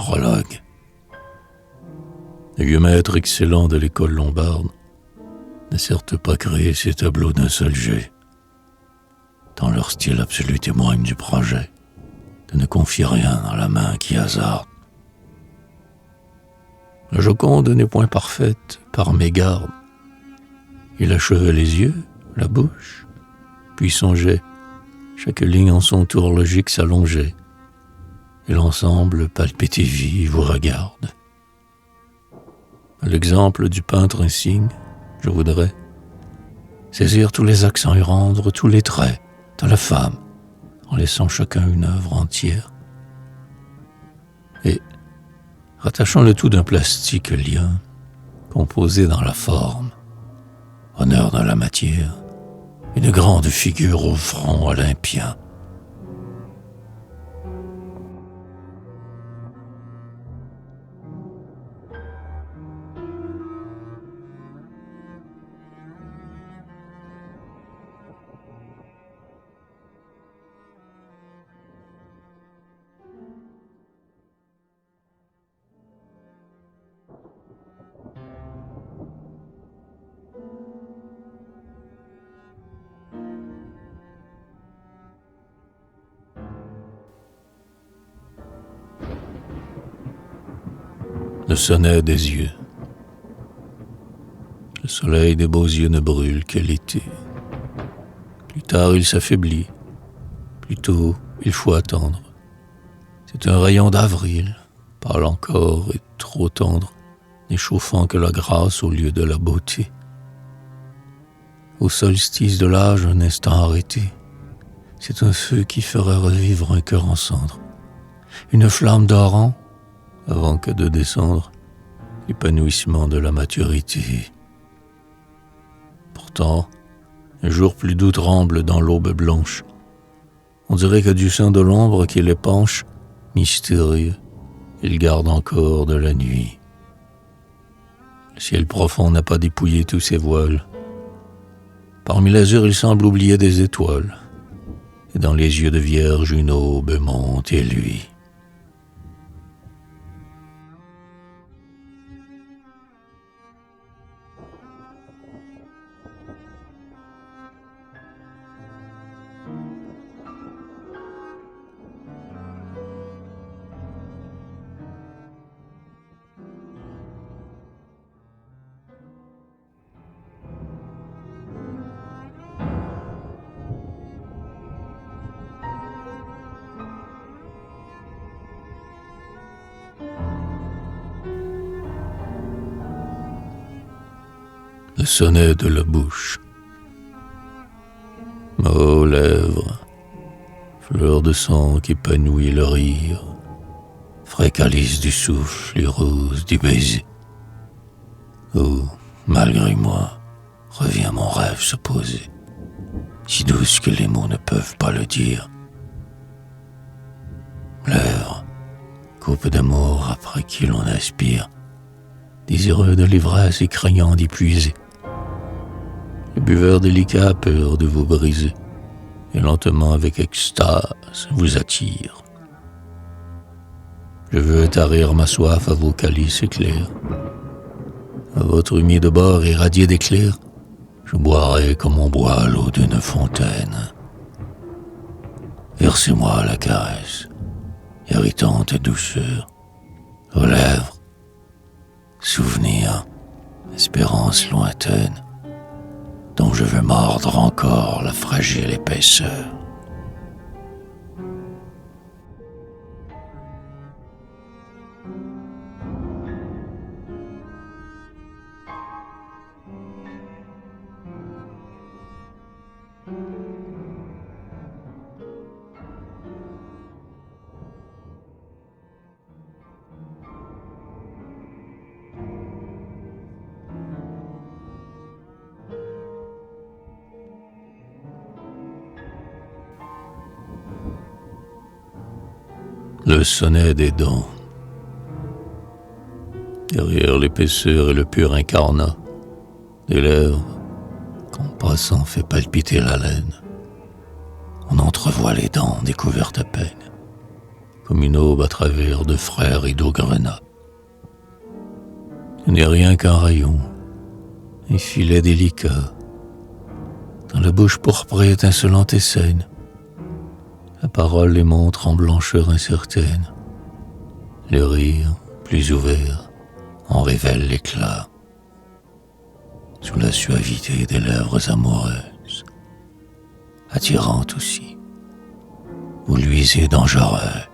prologue. Les vieux maîtres excellents de l'école lombarde n'a certes pas créé ces tableaux d'un seul jet, tant leur style absolu témoigne du projet de ne confier rien dans la main qui hasarde. La Joconde n'est point parfaite par mégarde. Il achevait les yeux, la bouche, puis songeait. Chaque ligne en son tour logique s'allongeait, et l'ensemble palpité vie vous regarde. À l'exemple du peintre insigne, je voudrais saisir tous les accents et rendre tous les traits de la femme, en laissant chacun une œuvre entière. Et rattachant le tout d'un plastique lien, composé dans la forme, honneur dans la matière, une grande figure au front olympien. Le sonnet des yeux. Le soleil des beaux yeux ne brûle que l'été. Plus tard il s'affaiblit, plus tôt il faut attendre. C'est un rayon d'avril, pâle encore et trop tendre, n'échauffant que la grâce au lieu de la beauté. Au solstice de l'âge, un instant arrêté, c'est un feu qui ferait revivre un cœur en cendres. Une flamme dorant, avant que de descendre, l'épanouissement de la maturité. Pourtant, un jour plus doux tremble dans l'aube blanche. On dirait que du sein de l'ombre qui l'épanche, mystérieux, il garde encore de la nuit. Le ciel profond n'a pas dépouillé tous ses voiles. Parmi l'azur, il semble oublier des étoiles. Et dans les yeux de vierge, une aube monte et lui. Le sonnet de la bouche. Ô lèvres, fleur de sang qu'épanouit le rire, frais calice du souffle et rose du baiser. Oh, malgré moi, revient mon rêve se poser, si douce que les mots ne peuvent pas le dire. Lèvres, coupe d'amour après qui l'on aspire, désireux de l'ivresse et craignant d'y puiser. Le buveur délicat a peur de vous briser, et lentement avec extase vous attire. Je veux tarir ma soif à vos calices éclairs. À votre humide bord irradié d'éclairs, je boirai comme on boit l'eau d'une fontaine. Versez-moi la caresse, irritante douceur, aux lèvres, souvenir, espérance lointaine, dont je veux mordre encore la fragile épaisseur. Le sonnet des dents. Derrière l'épaisseur et le pur incarnat des lèvres, qu'en passant fait palpiter la laine, on entrevoit les dents découvertes à peine, comme une aube à travers de frères et d'eau grenat. Ce n'est rien qu'un rayon, un filet délicat, dans la bouche pourprée étincelante et saine, la parole les montre en blancheur incertaine, le rire, plus ouvert, en révèle l'éclat, sous la suavité des lèvres amoureuses, attirante aussi, vous luisez dangereuse.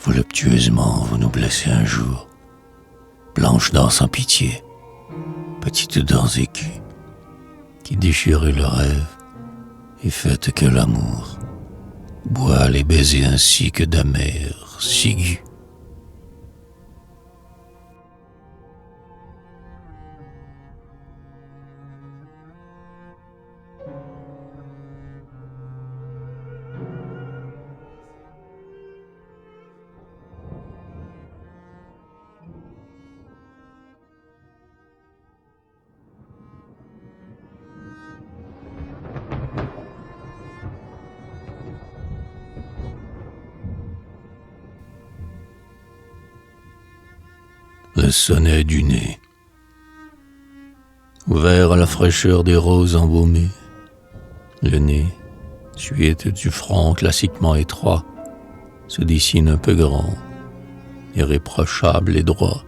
Voluptueusement vous nous blessez un jour, blanches dents sans pitié, petites dents aiguës, qui déchirez le rêve et faites que l'amour boit les baisers ainsi que d'amers ciguës. Le sonnet du nez, ouvert à la fraîcheur des roses embaumées, le nez, suite du front classiquement étroit, se dessine un peu grand, irréprochable et droit,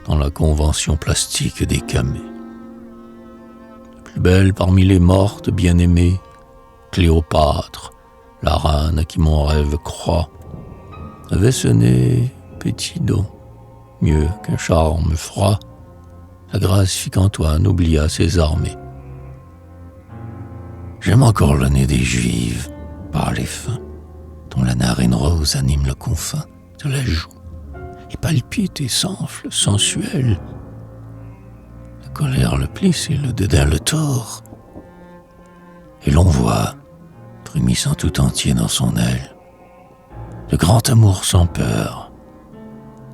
dans la convention plastique des camées. La plus belle parmi les mortes bien-aimées, Cléopâtre, la reine à qui mon rêve croit, avait ce nez petit don, mieux qu'un charme froid, la grâce fit qu'Antoine oublia ses armées. J'aime encore le nez des juives, pâle et fin, dont la narine rose anime le confin de la joue, et palpite et s'enfle, sensuelle. La colère le plisse et le dédain le tord, et l'on voit, frémissant tout entier dans son aile, le grand amour sans peur,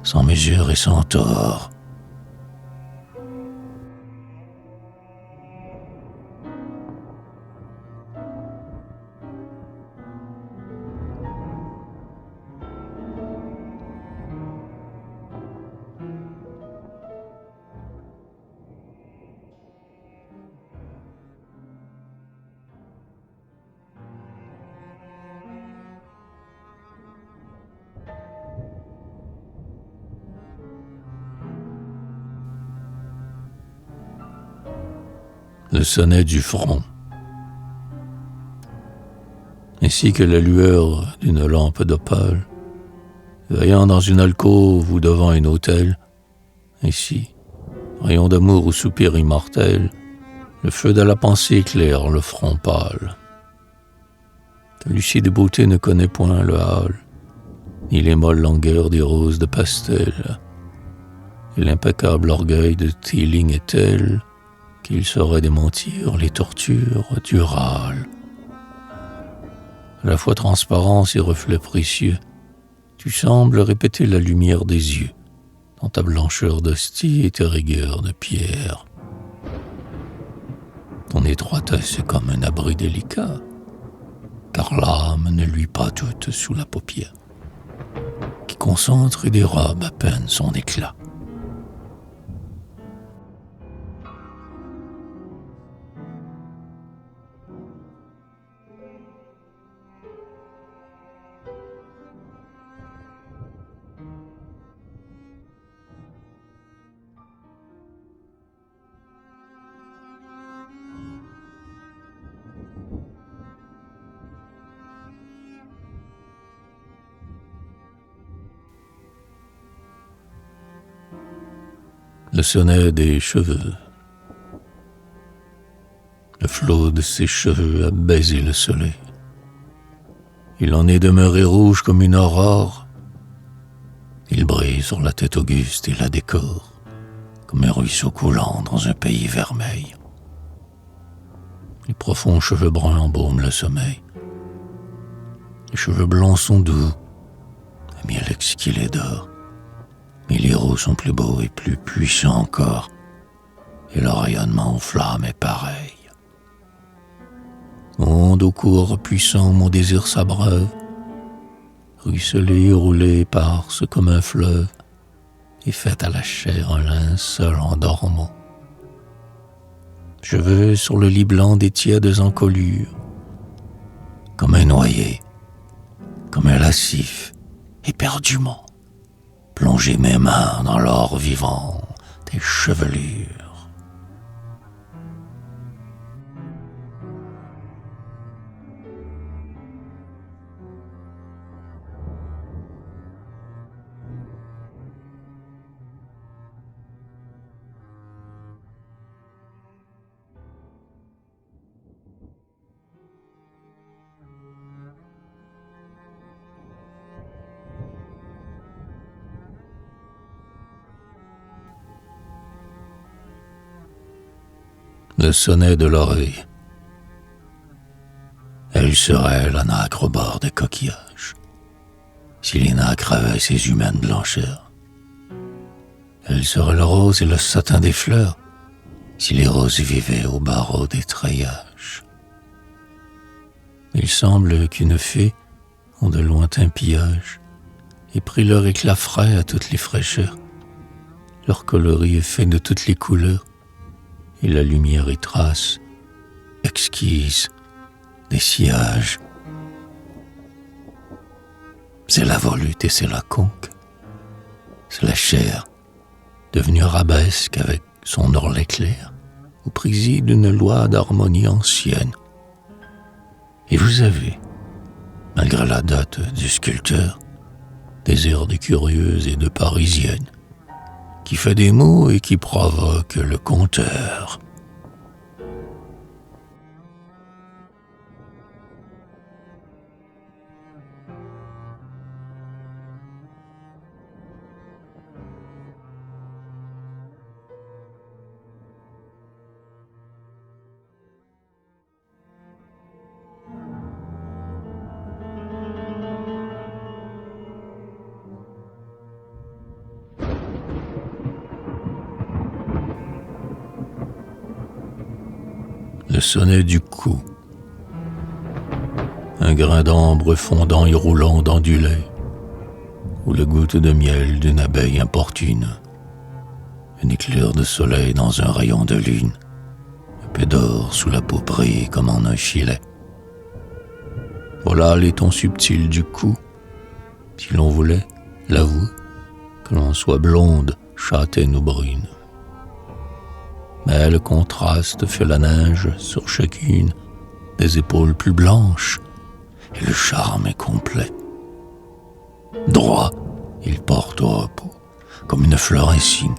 sans mesure et sans tort. Le sonnet du front, ainsi que la lueur d'une lampe d'opale, veillant dans une alcôve ou devant un autel, ainsi, rayon d'amour ou soupir immortel, le feu de la pensée éclaire le front pâle. Ta lucide beauté ne connaît point le hâle, ni les molles langueurs des roses de pastel, et l'impeccable orgueil de tes lignes est tel qu'il saurait démentir les tortures du râle. À la fois transparence et reflet précieux, tu sembles répéter la lumière des yeux, dans ta blancheur d'hostie et tes rigueurs de pierre. Ton étroitesse est comme un abri délicat, car l'âme ne luit pas toute sous la paupière, qui concentre et dérobe à peine son éclat. Le sonnet des cheveux. Le flot de ses cheveux a baisé le soleil. Il en est demeuré rouge comme une aurore. Il brille sur la tête auguste et la décore, comme un ruisseau coulant dans un pays vermeil. Les profonds cheveux bruns embaument le sommeil. Les cheveux blonds sont doux, un miel exquis les dort. Mais les roses sont plus beaux et plus puissants encore, et leur rayonnement aux flammes est pareil. Onde au cours puissant, mon désir s'abreuve, ruisselée et roulée éparse comme un fleuve, et faite à la chair un linceul en dormant. Je veux sur le lit blanc des tièdes encolures, comme un noyé, comme un lascif, éperdument, plonger mes mains dans l'or vivant des chevelures. Le sonnet de l'oreille. Elle serait la nacre au bord des coquillages, si les nacres avaient ces humaines blancheurs. Elle serait le rose et le satin des fleurs, si les roses vivaient au barreau des treillages. Il semble qu'une fée, en de lointains pillages, ait pris leur éclat frais à toutes les fraîcheurs. Leur coloris est fait de toutes les couleurs, et la lumière y trace, exquise, des sillages. C'est la volute et c'est la conque, c'est la chair, devenue arabesque avec son orlet clair, où préside une loi d'harmonie ancienne. Et vous avez, malgré la date du sculpteur, des airs de curieuse et de parisienne, qui fait des mots et qui provoque le conteur. Le sonnet du cou. Un grain d'ambre fondant et roulant dans du lait, ou la goutte de miel d'une abeille importune, une éclair de soleil dans un rayon de lune, un peu d'or sous la peau prise comme en un filet. Voilà les tons subtils du cou, si l'on voulait, l'avoue, que l'on soit blonde, châtaine ou brune. Mais le contraste fait la neige sur chacune des épaules plus blanches, et le charme est complet. Droit, il porte au repos, comme une fleur insigne,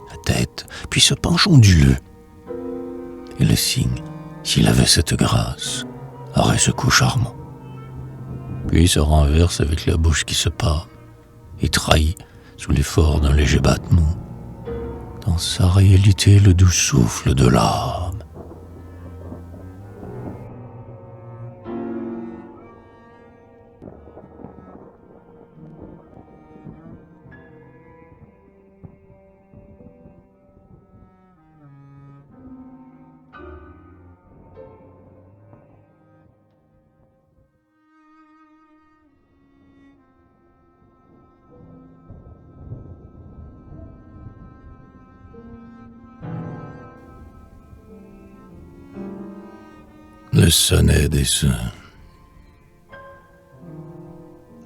la tête, puis se penche onduleux. Et le cygne, s'il avait cette grâce, aurait ce cou charmant. Puis se renverse avec la bouche qui se pâme, et trahit sous l'effort d'un léger battement, dans sa réalité le doux souffle de l'âme. Le sonnet des saints.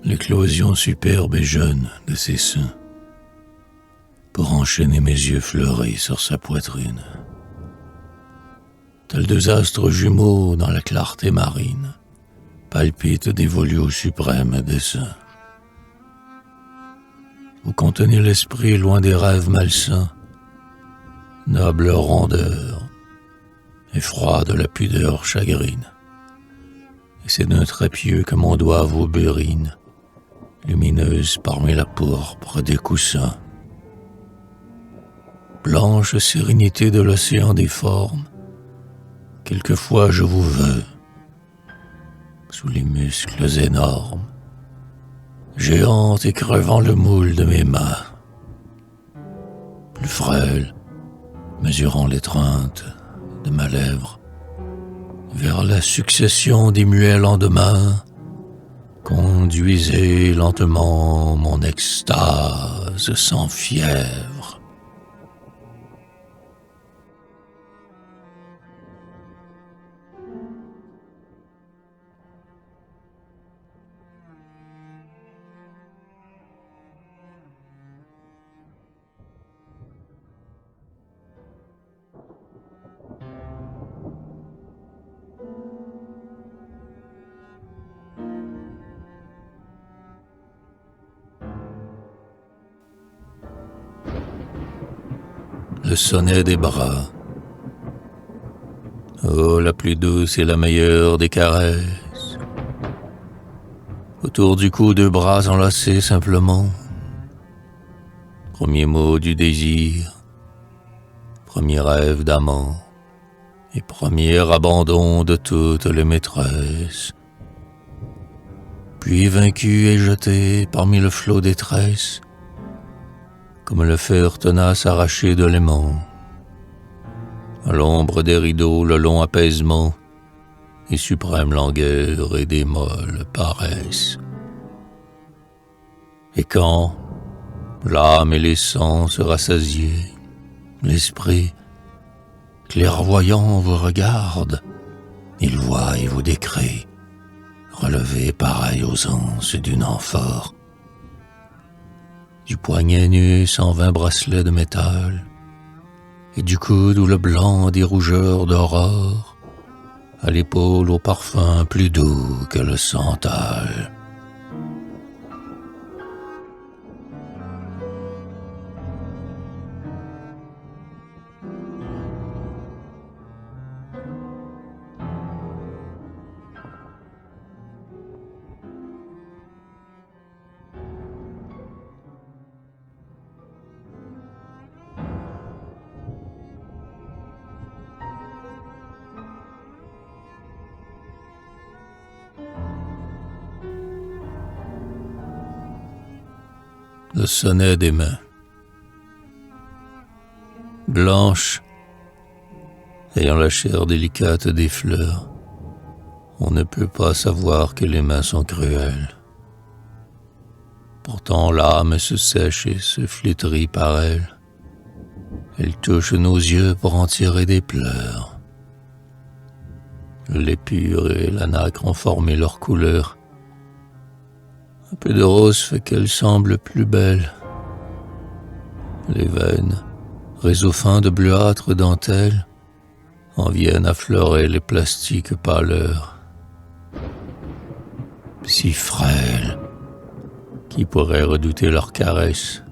L'éclosion superbe et jeune de ses seins, pour enchaîner mes yeux fleuris sur sa poitrine. Tels deux astres jumeaux dans la clarté marine, palpitent dévolus au suprême dessein. Vous contenez l'esprit loin des rêves malsains, noble rondeur, effroi de la pudeur chagrine. Et c'est d'un trait pieux que mon doigt vous bérine, lumineuse parmi la pourpre des coussins. Blanche sérénité de l'océan des formes, quelquefois je vous veux, sous les muscles énormes, géante et crevant le moule de mes mains, plus frêle, mesurant l'étreinte de ma lèvre, vers la succession des muets lendemains, Conduisez lentement mon extase sans fièvre. Le sonnet des bras. Oh, la plus douce et la meilleure des caresses. Autour du cou, deux bras enlacés simplement. Premier mot du désir, premier rêve d'amant et premier abandon de toutes les maîtresses. Puis vaincu et jeté parmi le flot des tresses, comme le fer tenace arraché de l'aimant. À l'ombre des rideaux, le long apaisement et suprême langueur et des molles paresses. Et quand l'âme et les sens se rassasiés, l'esprit, clairvoyant, vous regarde, il voit et vous décrit, relevé pareil aux anses d'une amphore. Du poignet nu 120 bracelets de métal, et du coude où le blanc des rougeurs d'aurore, à l'épaule au parfum plus doux que le santal. Le sonnet des mains. Blanche, ayant la chair délicate des fleurs, on ne peut pas savoir que les mains sont cruelles. Pourtant l'âme se sèche et se flétrit par elles. Elle touche nos yeux pour en tirer des pleurs. Le lait pur et la nacre ont formé leur couleur. Un peu de rose fait qu'elle semble plus belle. Les veines, réseau fin de bleuâtre dentelle, en viennent affleurer les plastiques pâleurs. Si frêles, qui pourrait redouter leurs caresses?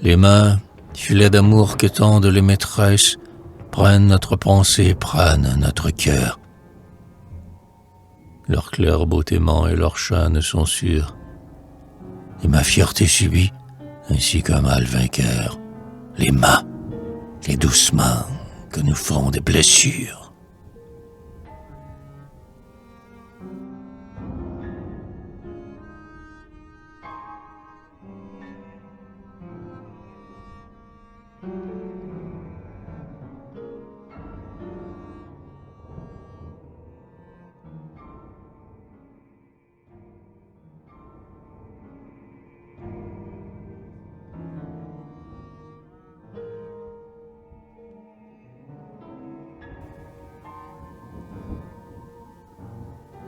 Les mains, filets d'amour que tendent les maîtresses, prennent notre pensée, prennent notre cœur. Leur clair beautément et leurs chaînes sont sûrs. Et ma fierté subit, ainsi qu'un mal vainqueur, les mains, les douces mains que nous font des blessures.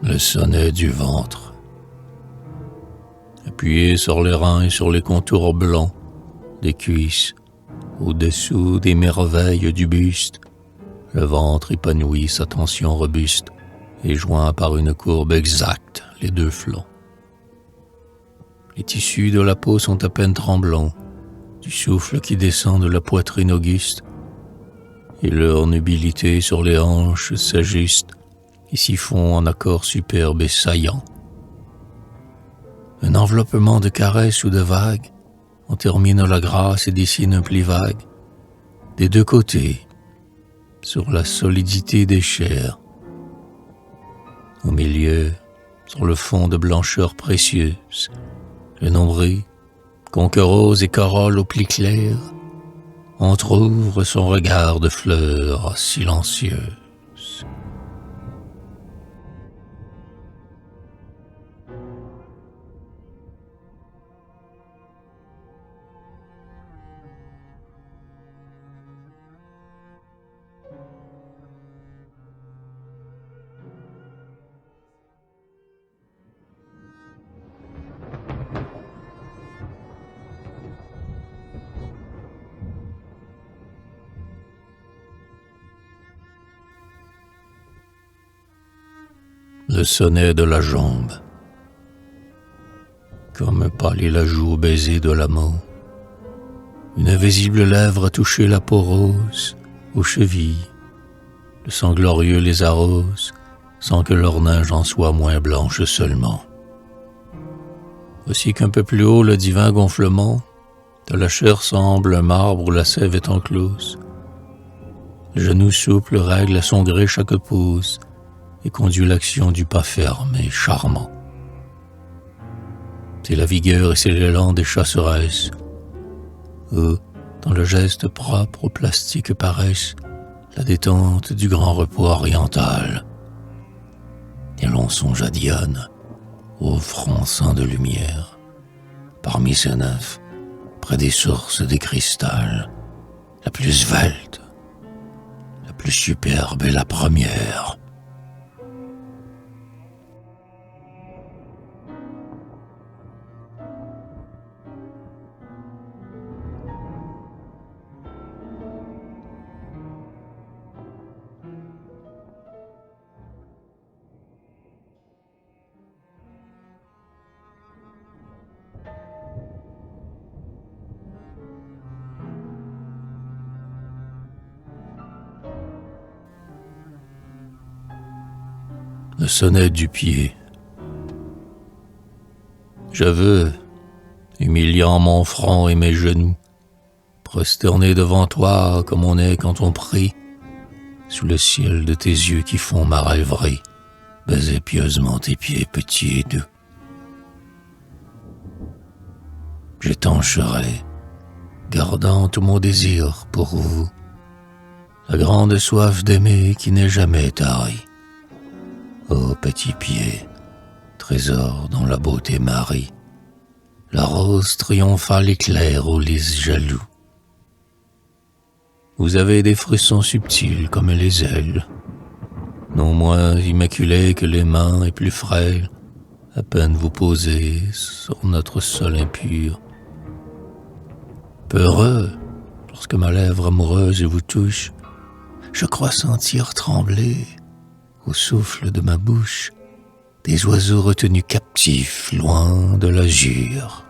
Le sonnet du ventre. Appuyé sur les reins et sur les contours blancs des cuisses, au-dessous des merveilles du buste, le ventre épanouit sa tension robuste et joint par une courbe exacte les deux flancs. Les tissus de la peau sont à peine tremblants, du souffle qui descend de la poitrine auguste, et leur nubilité sur les hanches s'ajuste et s'y fond en accord superbe et saillant. Un enveloppement de caresses ou de vagues en termine la grâce et dessine un pli vague. Des deux côtés, sur la solidité des chairs. Au milieu, sur le fond de blancheur précieuse, le nombril, conque rose et corolle au pli clair, entr'ouvre son regard de fleurs silencieuses. Le sonnet de la jambe, comme pâlit la joue au baiser de l'amant. Une invisible lèvre a touché la peau rose aux chevilles. Le sang glorieux les arrose, sans que leur neige en soit moins blanche seulement. Aussi qu'un peu plus haut le divin gonflement de la chair semble un marbre où la sève est enclose. Le genou souple règle à son gré chaque pose et conduit l'action du pas ferme et charmant. C'est la vigueur et c'est l'élan des chasseresses. Eux, dans le geste propre au plastique paraissent la détente du grand repos oriental. Et l'on songe à Diane, au front ceint de lumière, parmi ces nymphes, près des sources des cristal, la plus svelte, la plus superbe est la première. Le sonnet du pied. Je veux, humiliant mon front et mes genoux, prosterné devant toi comme on est quand on prie, sous le ciel de tes yeux qui font ma rêverie, baiser pieusement tes pieds petits et doux. J'étancherai, gardant tout mon désir pour vous, la grande soif d'aimer qui n'est jamais tarie. Ô petit pied, trésor dont la beauté marie, la rose triomphale éclaire aux lys jaloux. Vous avez des frissons subtils comme les ailes, non moins immaculés que les mains et plus frêles, à peine vous posez sur notre sol impur. Peureux, lorsque ma lèvre amoureuse vous touche, je crois sentir trembler au souffle de ma bouche, des oiseaux retenus captifs loin de l'azur.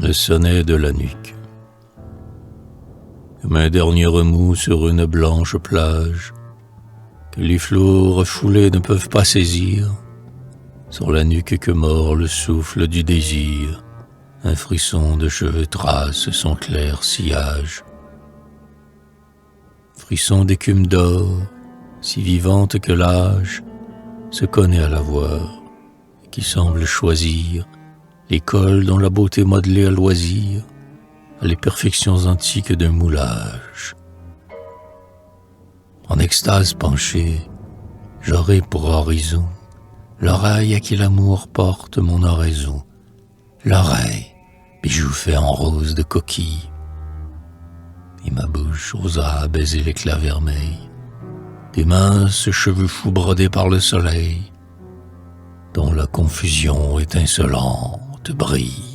Le sonnet de la nuque. Comme un dernier remous sur une blanche plage, que les flots refoulés ne peuvent pas saisir, sur la nuque que mord le souffle du désir, un frisson de cheveux trace son clair sillage. Frisson d'écume d'or, si vivante que l'âge se connaît à la voir, et qui semble choisir l'école dont la beauté modelée à loisir a les perfections antiques d'un moulage. En extase penché, j'aurai pour horizon l'oreille à qui l'amour porte mon oraison, l'oreille, bijou fait en rose de coquille, et ma bouche osera baiser l'éclat vermeil des minces cheveux fous brodés par le soleil, dont la confusion étincelante brille.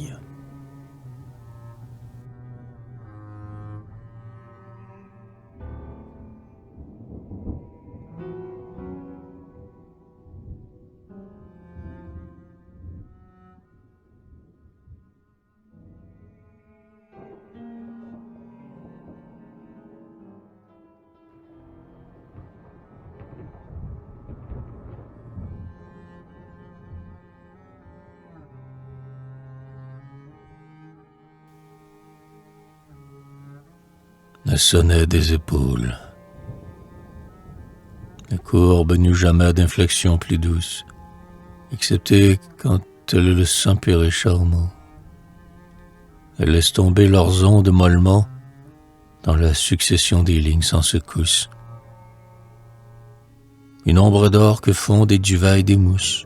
Le sonnet des épaules. La courbe n'eut jamais d'inflexion plus douce, excepté quand elle le sent pur et charmant. Elle laisse tomber leurs ondes mollement dans la succession des lignes sans secousse. une ombre d'or que font des duvets et des mousses,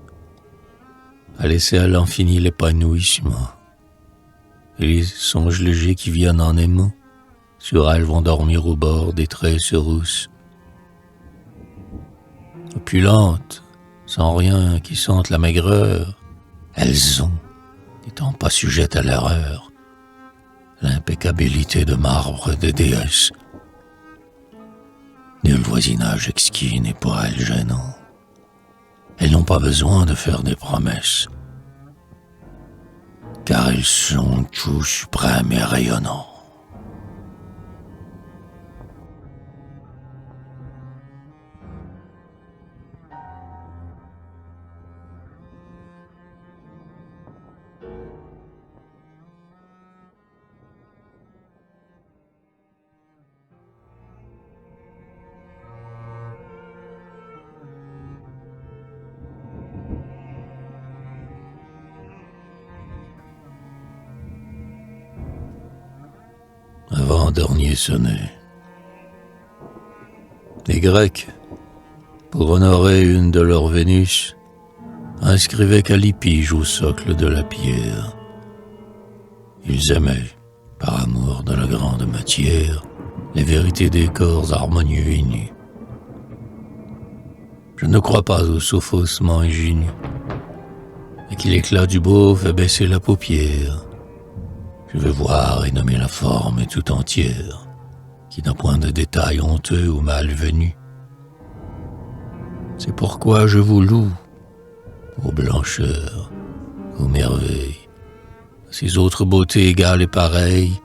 à laisser à l'infini l'épanouissement. Et les songes légers qui viennent en aimant, sur elles vont dormir au bord des tresses rousses. Opulentes, sans rien qui sente la maigreur, elles ont, n'étant pas sujettes à l'erreur, l'impeccabilité de marbre des déesses. Nul voisinage exquis n'est pour elles gênant. Elles n'ont pas besoin de faire des promesses, car elles sont tout suprêmes et rayonnants. Avant-dernier sonnet. Les Grecs, pour honorer une de leurs Vénus, inscrivaient Callipyge au socle de la pierre. Ils aimaient, par amour de la grande matière, les vérités des corps harmonieux et nus. Je ne crois pas au sophossement ingénu, et qu'il l'éclat du beau fait baisser la paupière. Je veux voir et nommer la forme tout entière, qui n'a point de détails honteux ou malvenus. C'est pourquoi je vous loue, aux blancheurs, aux merveilles, à ces autres beautés égales et pareilles,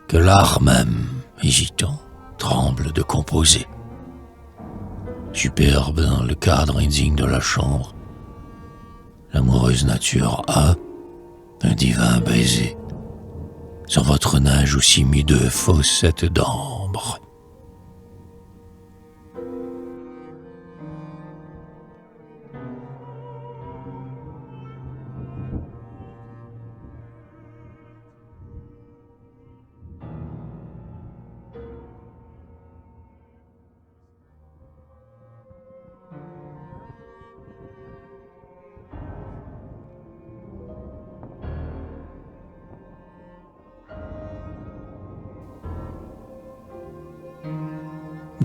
que l'art même, hésitant, tremble de composer. Superbe dans le cadre indigne de la chambre, l'amoureuse nature a un divin baiser. Sur votre neige aussi mis de fossettes d'ambre.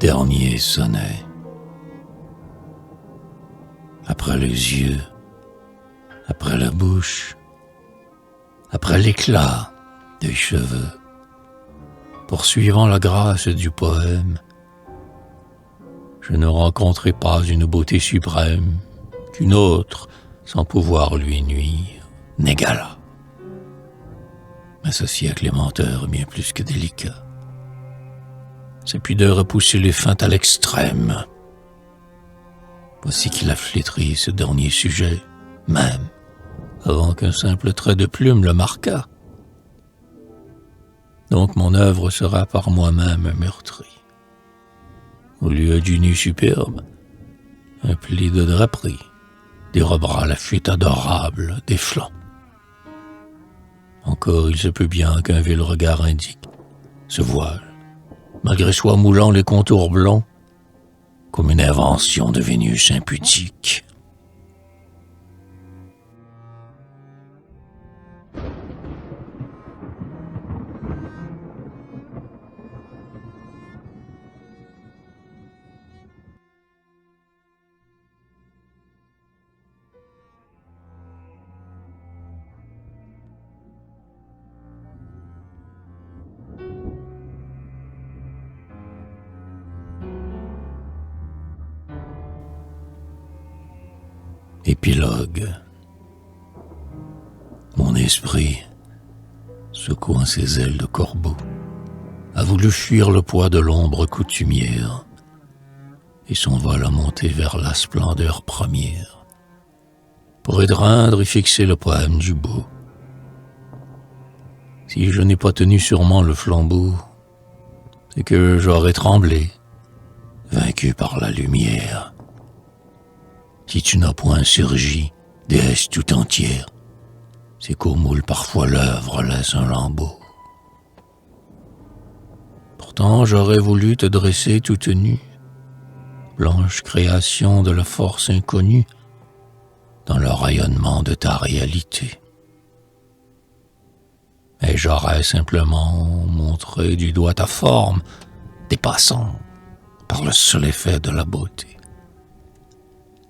Dernier sonnet. Après les yeux, après la bouche, après l'éclat des cheveux, poursuivant la grâce du poème, je ne rencontrai pas une beauté suprême qu'une autre, sans pouvoir lui nuire, n'égala. Mais ceci est clémenteur bien plus que délicat. C'est puis de repousser les feintes à l'extrême. Voici qu'il a flétri ce dernier sujet, même, avant qu'un simple trait de plume le marquât. Donc mon œuvre sera par moi-même meurtrie. Au lieu du nu superbe, un pli de draperie dérobera la fuite adorable des flancs. Encore il se peut bien qu'un vil regard indique ce voile, malgré soi moulant les contours blancs, comme une invention de Vénus impudique. Épilogue. Mon esprit, secouant ses ailes de corbeau, a voulu fuir le poids de l'ombre coutumière, et son vol a monté vers la splendeur première, pour étreindre et fixer le poème du beau. Si je n'ai pas tenu sûrement le flambeau, c'est que j'aurais tremblé, vaincu par la lumière. Si tu n'as point surgi, déesse tout entière, c'est qu'au moule parfois l'œuvre laisse un lambeau. Pourtant j'aurais voulu te dresser toute nue, blanche création de la force inconnue dans le rayonnement de ta réalité. Et j'aurais simplement montré du doigt ta forme, dépassant par le seul effet de la beauté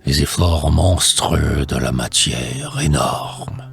les efforts monstrueux de la matière énorme.